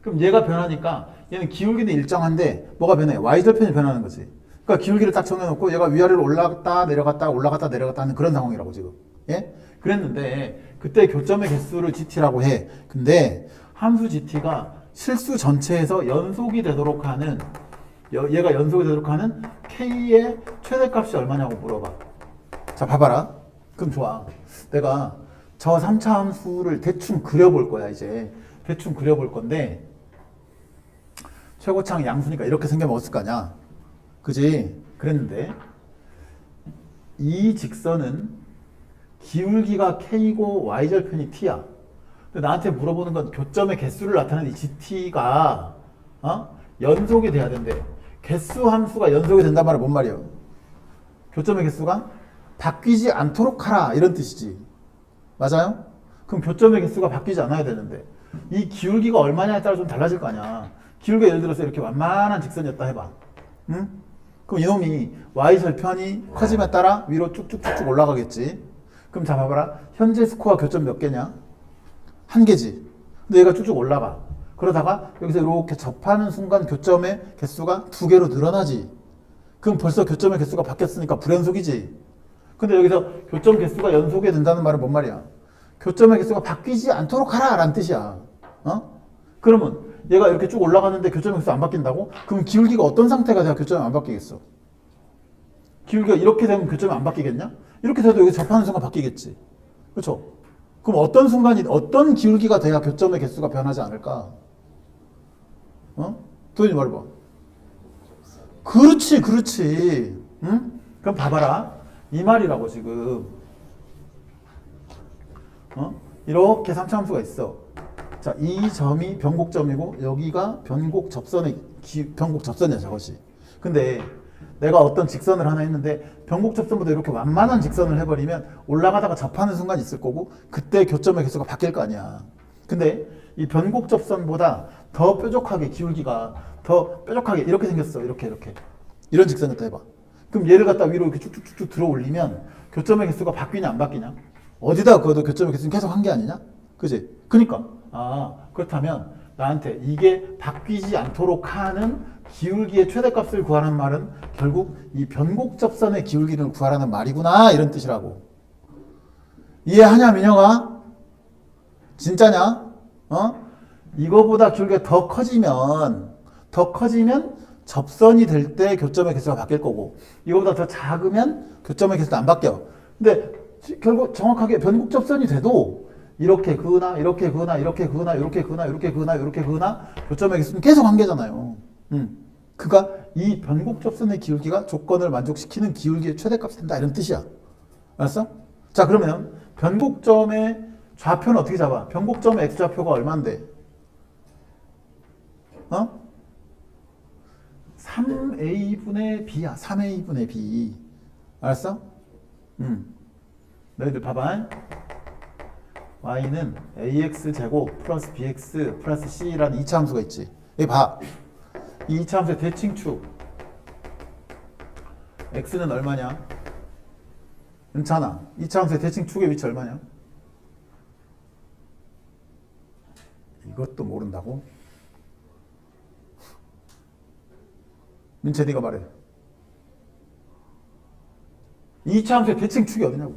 그럼 얘가 변하니까 얘는 기울기는 일정한데 뭐가 변해? y절편이 변하는 거지. 그러니까 기울기를 딱 정해놓고 얘가 위아래로 올라갔다 내려갔다 하는 그런 상황이라고 지금. 예? 그랬는데 그때 교점의 개수를 gt라고 해. 근데 함수 gt가 실수 전체에서 연속이 되도록 하는 얘가 연속이 되도록 하는 k의 최대값이 얼마냐고 물어봐. 자 봐봐라. 그럼 좋아. 내가 저 3차 함수를 대충 그려볼 거야 이제. 대충 그려볼 건데 최고창 양수니까 이렇게 생겨먹었을 거 아니야. 그지? 그랬는데 이 직선은 기울기가 K고 Y절편이 T야. 근데 나한테 물어보는 건 교점의 개수를 나타내는 이 GT가 연속이 돼야 된대. 개수 함수가 연속이 된단 말은 뭔 말이에요? 교점의 개수가 바뀌지 않도록 하라 이런 뜻이지. 맞아요? 그럼 교점의 개수가 바뀌지 않아야 되는데 이 기울기가 얼마냐에 따라 좀 달라질 거 아니야. 기울기가 예를 들어서 이렇게 완만한 직선이었다 해봐. 응? 그럼 이놈이 Y절편이 커짐에 따라 위로 쭉쭉쭉쭉 올라가겠지. 그럼 자 봐봐라. 현재 스코어 교점 몇 개냐? 한 개지. 근데 얘가 쭉쭉 올라가. 그러다가 여기서 이렇게 접하는 순간 교점의 개수가 두 개로 늘어나지. 그럼 벌써 교점의 개수가 바뀌었으니까 불연속이지. 근데 여기서 교점 개수가 연속이 된다는 말은 뭔 말이야? 교점의 개수가 바뀌지 않도록 하라 라는 뜻이야. 그러면 얘가 이렇게 쭉 올라가는데 교점의 개수가 안 바뀐다고? 그럼 기울기가 어떤 상태가 돼야 교점이 안 바뀌겠어? 기울기가 이렇게 되면 교점이 안 바뀌겠냐? 이렇게 돼도 여기 접하는 순간 바뀌겠지. 그렇죠? 그럼 어떤 순간이 어떤 기울기가 돼야 교점의 개수가 변하지 않을까? 도현이 말해봐. 그렇지. 응? 그럼 봐봐라. 이 말이라고 지금. 이렇게 3차 함수가 있어. 자, 이 점이 변곡점이고 여기가 변곡접선이야 저것이. 근데 내가 어떤 직선을 하나 했는데 변곡접선보다 이렇게 완만한 직선을 해버리면 올라가다가 접하는 순간이 있을 거고 그때 교점의 개수가 바뀔 거 아니야. 근데 이 변곡접선보다 더 뾰족하게 기울기가 더 뾰족하게 이렇게 생겼어. 이렇게 이런 직선이었다 해봐. 그럼 얘를 갖다 위로 이렇게 쭉쭉쭉 들어 올리면 교점의 개수가 바뀌냐 안 바뀌냐? 어디다 그어도 교점의 개수는 계속 한 게 아니냐? 그지? 그니까 그렇다면 나한테 이게 바뀌지 않도록 하는 기울기의 최대값을 구하는 말은 결국 이 변곡접선의 기울기를 구하라는 말이구나 이런 뜻이라고. 이해하냐 민영아? 진짜냐? 이거보다 기울기가 더 커지면 접선이 될 때 교점의 개수가 바뀔 거고 이거보다 더 작으면 교점의 개수도 안 바뀌어. 근데 결국 정확하게 변곡접선이 돼도 이렇게 그으나 교점의 개수는 계속 한 개잖아요. 그가 이 변곡접선의 기울기가 조건을 만족시키는 기울기의 최대값이 된다 이런 뜻이야. 알았어? 자 그러면 변곡점의 좌표는 어떻게 잡아? 변곡점의 x좌표가 얼만데? 3a분의 b야. 3a분의 b. 알았어? 너희들 봐봐. y는 ax제곱 플러스 bx 플러스 c라는 2차 함수가 있지. 여기 봐. 이 2차 함수의 대칭축 x는 얼마냐? 괜찮아. 2차 함수의 대칭축의 위치 얼마냐? 이것도 모른다고? 민채 네가 말해. 2차 함수의 대칭축이 어디냐고.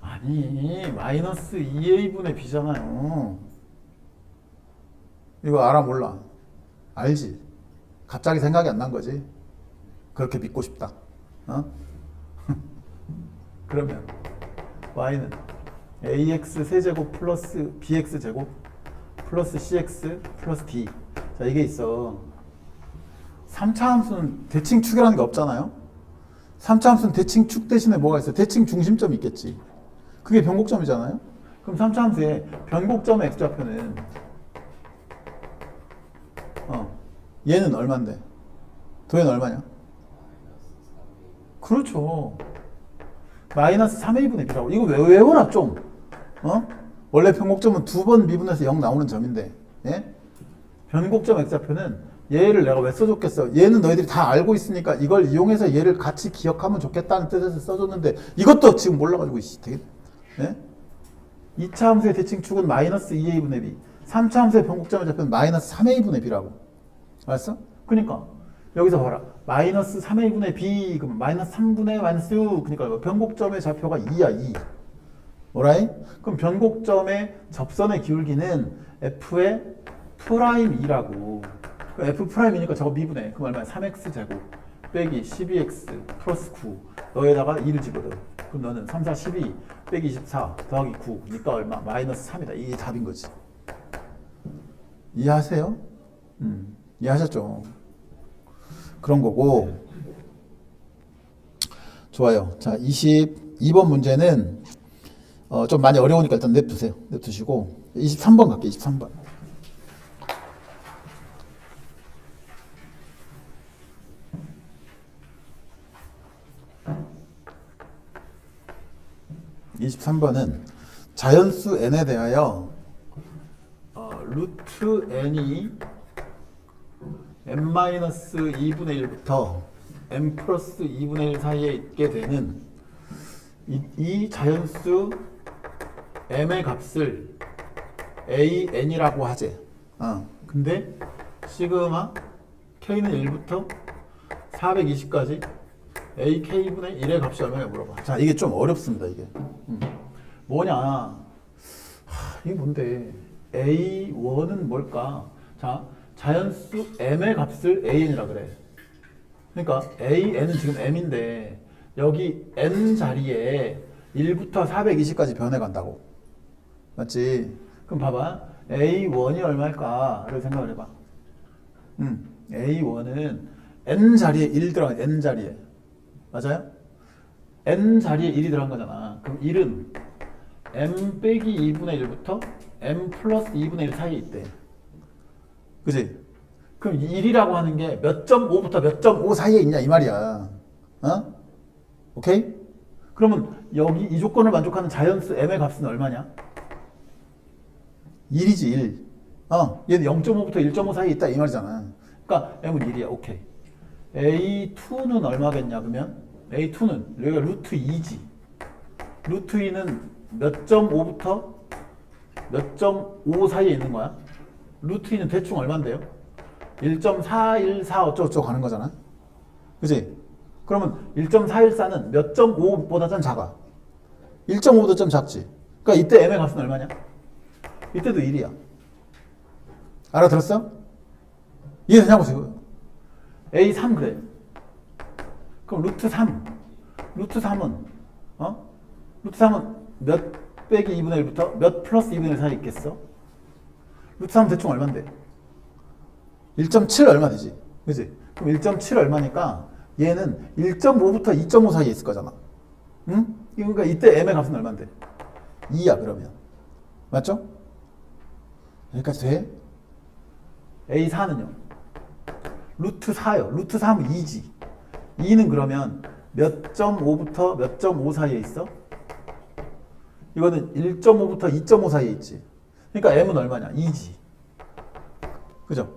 아니 마이너스 2a분의 b잖아요. 이거 알아 몰라? 알지? 갑자기 생각이 안 난 거지. 그렇게 믿고 싶다. 그러면 y는 ax 세제곱 플러스 bx 제곱 플러스 cx 플러스 d. 자 이게 있어. 3차 함수는 대칭축이라는 게 없잖아요. 3차 함수는 대칭축 대신에 뭐가 있어요? 대칭 중심점이 있겠지. 그게 변곡점이잖아요. 그럼 3차 함수의 변곡점의 x좌표는 얘는 얼만데? 도에는 얼마냐? 그렇죠. 마이너스 3a분의 b라고. 이거 외워라 좀. 원래 변곡점은 두 번 미분해서 0 나오는 점인데, 예? 변곡점 x좌표는 얘를 내가 왜 써줬겠어? 얘는 너희들이 다 알고 있으니까 이걸 이용해서 얘를 같이 기억하면 좋겠다는 뜻에서 써줬는데 이것도 지금 몰라가지고 되게, 예? 2차 함수의 대칭축은 마이너스 2a분의 b, 3차 함수의 변곡점의 좌표는 마이너스 3a분의 b라고. 알았어? 그러니까 여기서 봐라. 마이너스 3a분의 b 그럼 마이너스 3분의 마이너스 6. 그러니까 변곡점의 좌표가 2야 2. 뭐라이? 그럼 변곡점의 접선의 기울기는 f의 프라임 2라고. f 프라임이니까 저거 미분해. 그럼 얼마야? 3x 제곱 빼기 12x 플러스 9. 너에다가 2를 집어넣어. 그럼 너는 3, 4, 12 빼기 24 더하기 9. 니까 얼마? 마이너스 3이다. 이게 답인 거지. 이해하세요? 이해하셨죠? 그런 거고. 좋아요. 자, 22번 문제는 좀 많이 어려우니까 일단 냅두세요. 냅두시고 23번 갈게요. 23번. (23번은) 자연수 n에 대하여 루트 n이 n-2분의 1부터 n 플러스 2분의 1 사이에 있게 되는 이 자연수 m의 값을 an이라고 하재. 근데 시그마 k는 1부터 420까지 ak분의 1의 값이 얼마냐 물어봐. 자, 이게 좀 어렵습니다. 이게 뭐냐, 이게 뭔데, a1은 뭘까? 자, 자연수 m의 값을 an이라 그래. 그러니까 an은 지금 m인데 여기 n 자리에 1부터 420까지 변해간다고. 맞지? 그럼 봐봐, a1이 얼마일까를 생각을 해봐. a1은 n 자리에 1 들어간 n 자리에, 맞아요? n 자리에 1이 들어간 거잖아. 그럼 1은 m 빼기 2분의 1부터 m 플러스 2분의 1 사이에 있대. 그지? 그럼 1이라고 하는 게 몇 점 5부터 몇 점 5 사이에 있냐 이 말이야. 오케이? 그러면 여기 이 조건을 만족하는 자연수 m의 값은 얼마냐? 1이지 1. 얘는 0.5부터 1.5 사이에 있다 이 말이잖아. 그러니까 m은 1이야. 오케이. a2는 얼마겠냐 그러면? a2는 여기가 루트 2지. 루트 2는 몇 점 5부터 몇 점 5 사이에 있는 거야? 루트 2는 대충 얼만데요? 1.414 어쩌고저쩌고 가는 거잖아. 그지? 그러면 1.414는 몇 점 5보다 좀 작아. 1.5보다 좀 작지. 그러니까 이때 m의 값은 얼마냐? 이때도 1이야. 알아들었어? 이해되냐고 지금. a3 그래. 그럼 루트 3. 루트 3은 루트 3은 몇 빼기 2분의 1부터 몇 플러스 2분의 1 사이에 있겠어? 루트 3 대충 얼만데? 1.7 얼마 되지? 그지? 그럼 1.7 얼마니까 얘는 1.5부터 2.5 사이에 있을 거잖아. 응? 그러니까 이때 m의 값은 얼만데? 2야 그러면. 맞죠? 여기까지 돼? a4는요? 루트 4요. 루트 3은 2지. 2는 그러면 몇 점 5부터 몇 점 5 사이에 있어? 이거는 1.5부터 2.5 사이에 있지. 그러니까 m은 얼마냐? 2지. 그죠?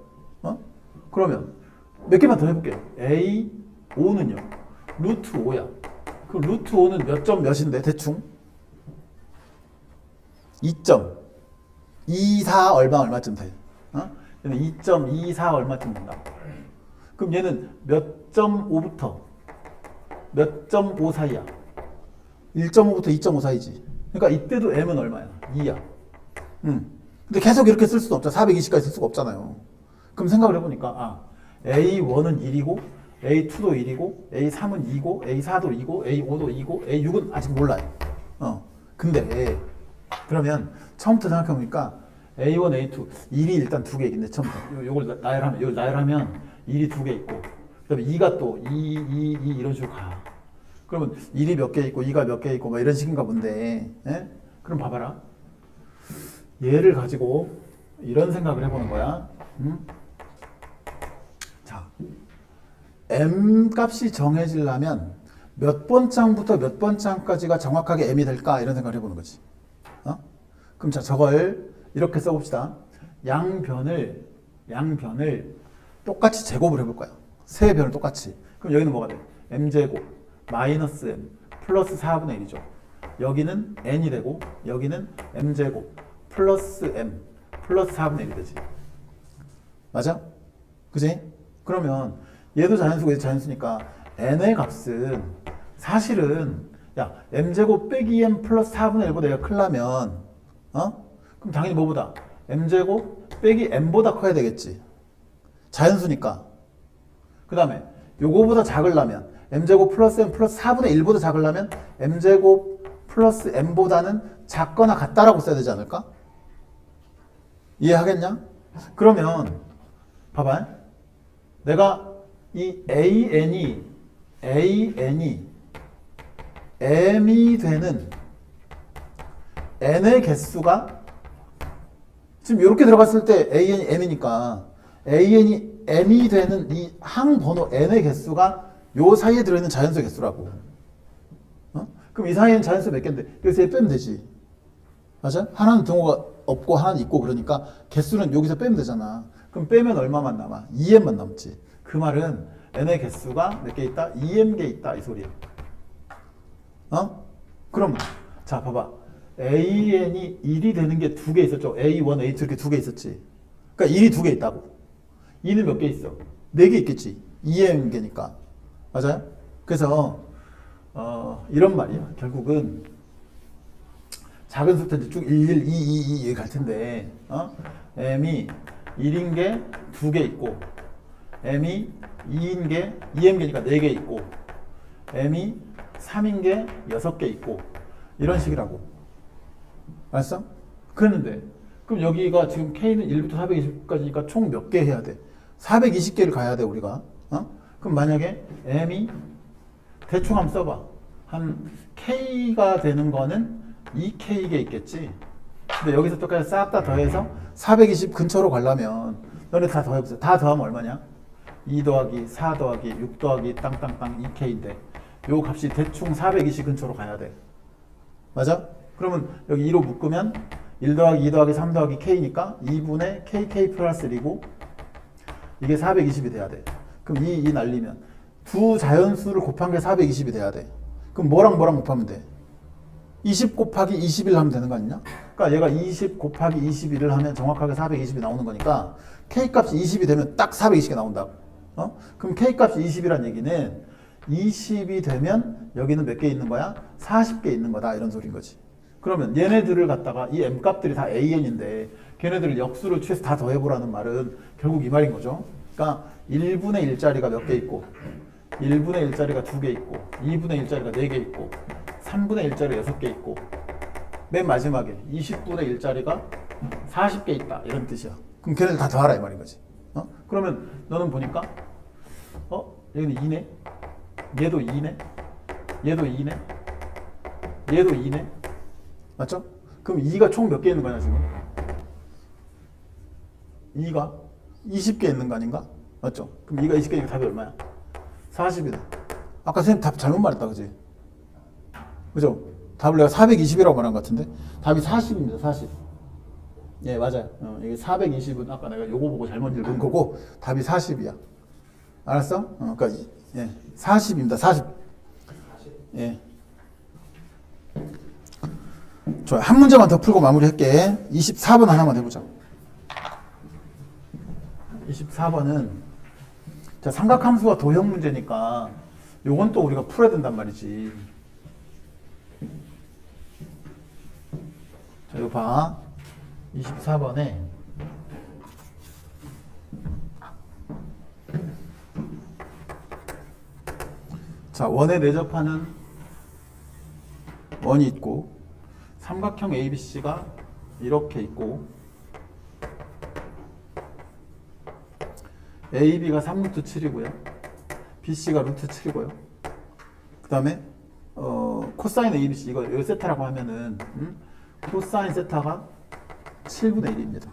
그러면 몇 개만 더 해볼게요. a5는요? 루트 5야. 그럼 루트 5는 몇 점 몇인데 대충? 2.24 얼마쯤 돼? 얘는 2.24 얼마쯤 된다. 그럼 얘는 몇 점 5부터 몇 점 5 사이야? 1.5부터 2.5 사이지. 그러니까 이때도 m은 얼마야? 2야. 근데 계속 이렇게 쓸 수도 없잖아. 420까지 쓸 수가 없잖아요. 그럼 생각을 해보니까 A1은 1이고 A2도 1이고 A3은 2고 A4도 2고 A5도 2고 A6은 아직 몰라요. 근데 그러면 처음부터 생각해보니까 A1, A2 1이 일단 2개 있는데 처음부터 요걸 나열하면 1이 2개 있고 그 다음에 2가 또 2 이런 식으로 가. 그러면 1이 몇 개 있고 2가 몇 개 있고 막 이런 식인가 본데. 그럼 봐봐라. 얘를 가지고 이런 생각을 해보는 거야. 자, m 값이 정해지려면 몇 번 장부터 몇 번 장까지가 정확하게 m이 될까 이런 생각을 해보는 거지. 그럼 자, 저걸 이렇게 써봅시다. 양변을 똑같이 제곱을 해볼 거야. 세 변을 똑같이. 그럼 여기는 뭐가 돼? m제곱 마이너스 m 플러스 4분의 1이죠. 여기는 n이 되고 여기는 m제곱 플러스 m 플러스 4분의 1이 되지. 맞아? 그지? 그러면 얘도 자연수고 얘도 자연수니까 n의 값은 사실은 야 m제곱 빼기 m 플러스 4분의 1보다 얘가 크려면 그럼 당연히 뭐보다? m제곱 빼기 m보다 커야 되겠지. 자연수니까. 그 다음에 요거보다 작으려면 m제곱 플러스 m 플러스 4분의 1보다 작으려면 m제곱 플러스 m보다는 작거나 같다라고 써야 되지 않을까? 이해하겠냐? 그러면 봐봐. 내가 이 AN이 M이 되는 N의 개수가 지금 이렇게 들어갔을 때 AN이 M이니까 AN이 M이 되는 이 항번호 N의 개수가 요 사이에 들어있는 자연수 개수라고. 어? 그럼 이 사이에는 자연수 몇 개인데 여기서 얘 빼면 되지. 맞아? 하나는 등호가 없고 하나는 있고 그러니까 개수는 여기서 빼면 되잖아. 그럼 빼면 얼마만 남아? 2m만 남지. 그 말은 n의 개수가 몇 개 있다? 2m개 있다 이 소리야. 어? 그럼 자 봐봐. AN이 1이 되는 게 두 개 있었죠. A1, A2 이렇게 두 개 있었지. 그러니까 1이 두 개 있다고. 2는 몇 개 있어? 4개 있겠지. 2m개니까. 맞아요? 그래서 이런 말이야. 결국은 작은 숫자 이제 쭉 1, 2, 2, 2 갈 텐데 m이 1인 게 2개 있고 m이 2인 게 2m개니까 4개 있고 m이 3인 게 6개 있고 이런 식이라고. 알았어? 그랬는데 그럼 여기가 지금 K는 1부터 420까지니까 총 몇 개 해야 돼? 420개를 가야 돼 우리가. 그럼 만약에 m이 대충 한번 써봐. 한 K가 되는 거는 2K개 있겠지. 근데 여기서 똑같이 싹 다 더해서 420 근처로 가려면 너네 다 더해보세요. 다 더하면 얼마냐? 2 더하기 4 더하기 6 더하기 땅땅땅 2K인데 요 값이 대충 420 근처로 가야 돼. 맞아? 그러면 여기 2로 묶으면 1 더하기 2 더하기 3 더하기 K니까 2분의 KK 플러스 1이고 이게 420이 돼야 돼. 그럼 2 날리면 두 자연수를 곱한 게 420이 돼야 돼. 그럼 뭐랑 곱하면 돼? 20 곱하기 21 하면 되는 거 아니냐? 그러니까 얘가 20 곱하기 21을 하면 정확하게 420이 나오는 거니까 K값이 20이 되면 딱 420이 나온다고. 그럼 K값이 20이란 얘기는 20이 되면 여기는 몇 개 있는 거야? 40개 있는 거다 이런 소리인 거지. 그러면 얘네들을 갖다가 이 M값들이 다 AN인데 걔네들을 역수를 취해서 다 더해보라는 말은 결국 이 말인 거죠. 그러니까 1분의 1짜리가 몇 개 있고 1분의 1짜리가 2개 있고 2분의 1짜리가 4개 있고 3분의 1짜리 6개 있고 맨 마지막에 20분의 1짜리가 40개 있다 이런 뜻이야. 그럼 걔네들 다 더하라 이 말인 거지. 그러면 너는 보니까 여기는 2네 얘도 2네 얘도 2네 얘도 2네 맞죠? 그럼 2가 총 몇 개 있는 거냐 지금? 2가 20개 있는 거 아닌가? 맞죠? 그럼 2가 20개니까 답이 얼마야? 40이네. 아까 선생님 답 잘못 말했다 그지? 그죠? 답을 내가 420이라고 말한 것 같은데 답이 40입니다. 40. 예 맞아요. 이게 420은 아까 내가 요거 보고 잘못 읽은 거고 답이 40이야. 알았어? 그러니까 예 40입니다. 40. 예. 좋아. 한 문제만 더 풀고 마무리할게. 24번 하나만 해보자. 24번은 자 삼각함수와 도형 문제니까 요건 또 우리가 풀어야 된단 말이지. 자, 이거 봐. 24번에 자, 원에 내접하는 원이 있고 삼각형 ABC가 이렇게 있고 AB가 3루트 7이고요. BC가 루트 7이고요. 그 다음에 코사인 ABC 이거 세타라고 하면은 코사인 세타가 7분의 1입니다.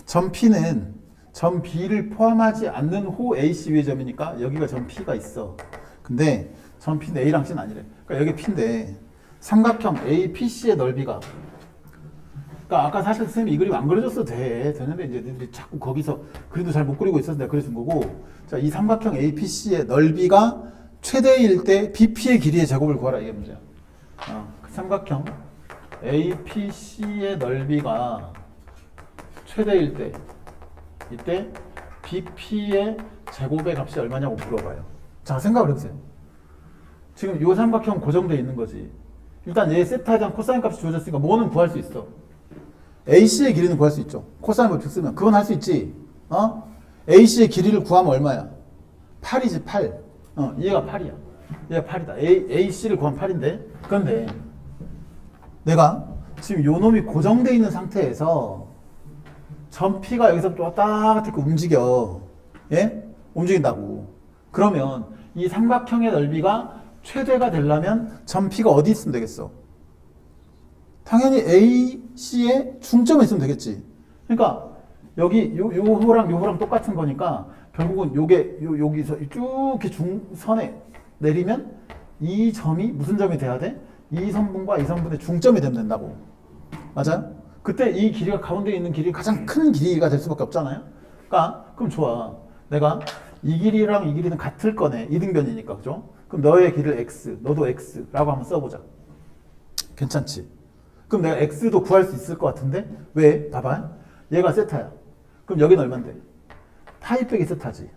점 P는 점 B를 포함하지 않는 호 AC 위의 점이니까 여기가 점 P가 있어. 근데 점 P는 A랑 C는 아니래. 그러니까 여기 P인데 삼각형 APC의 넓이가 그러니까 아까 사실 선생님이 이 그림 안 그려줬어도 되는데 이제 너희들이 자꾸 거기서 그림도 잘 못 그리고 있어서 내가 그려준 거고 자, 이 삼각형 APC의 넓이가 최대일 때 BP의 길이의 제곱을 구하라 이게 문제야. 그 삼각형 APC의 넓이가 최대일 때 이때 BP의 제곱의 값이 얼마냐고 물어봐요. 자 생각을 해보세요. 지금 이 삼각형 고정되어 있는 거지. 일단 얘 세타에 대한 코사인 값이 주어졌으니까 뭐는 구할 수 있어. AC의 길이는 구할 수 있죠. 코사인 법칙 쓰면 그건 할 수 있지. AC의 길이를 구하면 얼마야? 8이지 8. 얘가 8이야. 얘가 8이다. AC를 구하면 8인데 그런데 내가 지금 요 놈이 고정되어 있는 상태에서 점 P가 여기서부터 왔다 갔다 이렇게 움직여. 예? 움직인다고. 그러면 이 삼각형의 넓이가 최대가 되려면 점 P가 어디 있으면 되겠어? 당연히 A, C의 중점에 있으면 되겠지. 그러니까 여기 요호랑 똑같은 거니까 결국은 요게 여기서 쭉 이렇게 중선에 내리면 이 점이 무슨 점이 돼야 돼? 이 선분과 이 선분의 중점이 되면 된다고. 맞아요? 그때 이 길이가 가운데 있는 길이 가장 큰 길이가 될 수밖에 없잖아요. 그러니까 그럼 좋아. 내가 이 길이랑 이 길이는 같을 거네. 이등변이니까. 그죠? 그럼 너의 길을 x, 너도 x라고 한번 써보자. 괜찮지? 그럼 내가 x도 구할 수 있을 것 같은데 왜? 봐봐. 얘가 세타야. 그럼 여기는 얼만데? 파이 빼기 세타지.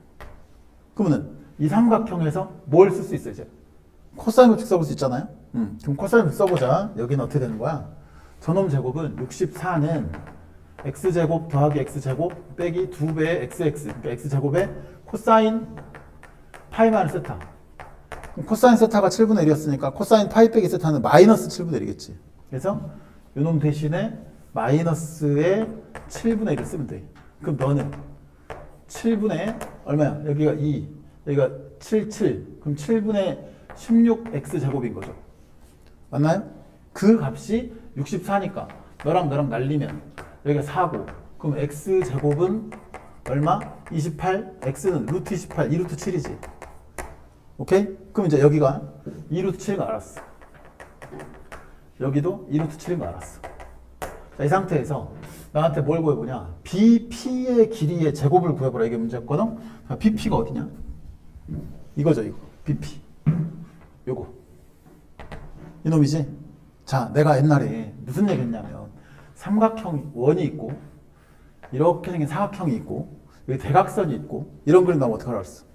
그러면은 이 삼각형에서 뭘 쓸 수 있어 이제? 코사인 법칙 써볼 수 있잖아요. 그럼 코사인 법칙 써보자. 여기는 어떻게 되는 거야? 저놈 제곱은 64는 x제곱 더하기 x제곱 빼기 2배의 xx. 그러니까 x제곱에 코사인 파이 마이너스 세타. 그럼 코사인 세타가 7분의 1이었으니까 코사인 파이 빼기 세타는 마이너스 7분의 1이겠지. 그래서 요놈 대신에 마이너스의 7분의 1을 쓰면 돼. 그럼 너는 7분의 얼마야? 여기가 2, 여기가 7. 그럼 7분의 16x제곱인 거죠. 맞나요? 그 값이 64니까 너랑 너랑 날리면 여기가 4고 그럼 x제곱은 얼마? 28, x는 루트 28, 2루트 7이지. 오케이? 그럼 이제 여기가 2루트 7인 거 알았어. 여기도 2루트 7인 거 알았어. 자, 이 상태에서 나한테 뭘 구해보냐? BP의 길이의 제곱을 구해보라. 이게 문제였거든? 자, BP가 어디냐? 이거죠, 이거. BP. 요거. 이놈이지? 자, 내가 옛날에 무슨 얘기 했냐면, 삼각형 원이 있고, 이렇게 생긴 사각형이 있고, 여기 대각선이 있고, 이런 그림 나오면 어떡하라 그랬어?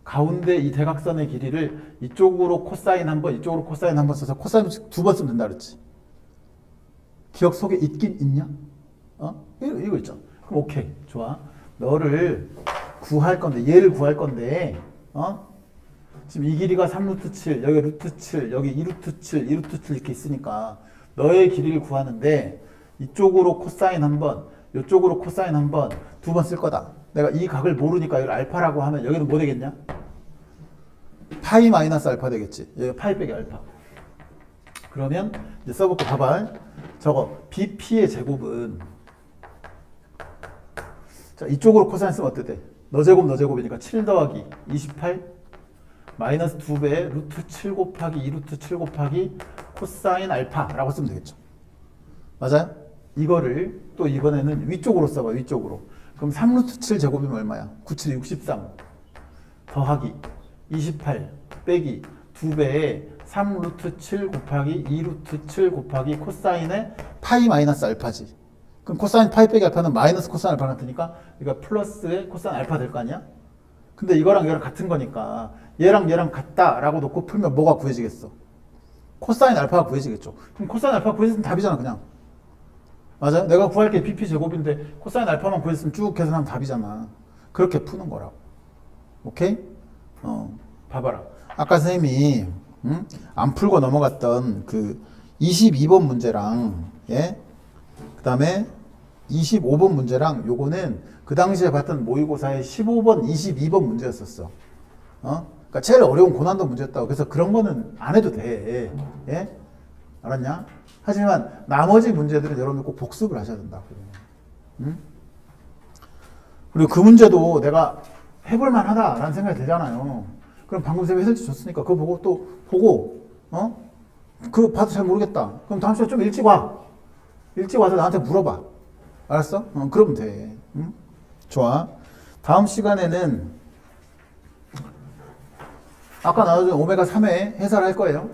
가운데 이 대각선의 길이를 이쪽으로 코사인 한 번, 이쪽으로 코사인 한 번 써서 코사인 2번 쓰면 된다 그랬지? 기억 속에 있긴 있냐? 이거 있죠. 그럼 오케이. 좋아. 너를 구할 건데, 얘를 구할 건데, 지금 이 길이가 3루트 7, 여기 루트 7, 여기 2루트 7, 2루트 7 이렇게 있으니까 너의 길이를 구하는데 이쪽으로 코사인 한 번, 이쪽으로 코사인 한 번, 2번 쓸 거다. 내가 이 각을 모르니까 이걸 알파라고 하면 여기는 뭐 되겠냐? 파이 마이너스 알파 되겠지. 여기 파이 빼기 알파. 그러면 이제 써볼게. 봐봐. 저거 BP의 제곱은 자 이쪽으로 코사인 쓰면 어때 돼? 너 제곱 너 제곱이니까 7 더하기 28 마이너스 2배 루트 7 곱하기 2루트 7 곱하기 코사인 알파라고 쓰면 되겠죠. 맞아요? 이거를 또 이번에는 위쪽으로 써봐. 위쪽으로. 그럼 3루트 7 제곱이면 얼마야? 9, 7, 63 더하기 28 빼기 2배에 3루트 7 곱하기 2루트 7 곱하기 코사인의 파이 마이너스 알파지. 그럼 코사인 파이 빼기 알파는 마이너스 코사인 알파 같으니까 이거 플러스의 코사인 알파 될 거 아니야? 근데 이거랑 얘랑 같은 거니까 얘랑 얘랑 같다라고 놓고 풀면 뭐가 구해지겠어? 코사인 알파가 구해지겠죠. 그럼 코사인 알파 구해지면 답이잖아 그냥. 맞아요? 내가 구할 게 BP 제곱인데 코사인 알파만 구했으면 쭉 계산하면 답이잖아. 그렇게 푸는 거라고. 오케이? 봐봐라. 아까 선생님이 안 풀고 넘어갔던 그 22번 문제랑 예? 그 다음에 25번 문제랑 요거는 그 당시에 봤던 모의고사의 15번, 22번 문제였었어. 그러니까 제일 어려운 고난도 문제였다고. 그래서 그런 거는 안 해도 돼. 예? 알았냐? 하지만 나머지 문제들은 여러분들 꼭 복습을 하셔야 된다고. 그리고 그 문제도 내가 해볼 만하다라는 생각이 들잖아요. 그럼 방금 쌤이 해설지 줬으니까 그거 보고 또 보고 그거 봐도 잘 모르겠다. 그럼 다음 시간에 좀 일찍 와. 일찍 와서 나한테 물어봐. 알았어? 그러면 돼. 응? 좋아. 다음 시간에는 아까 나눠준 오메가 3회 해설할 거예요.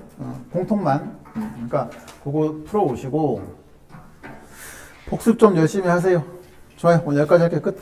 공통만. 그러니까 그거 풀어오시고 복습 좀 열심히 하세요. 좋아요. 오늘 여기까지 할게요. 끝.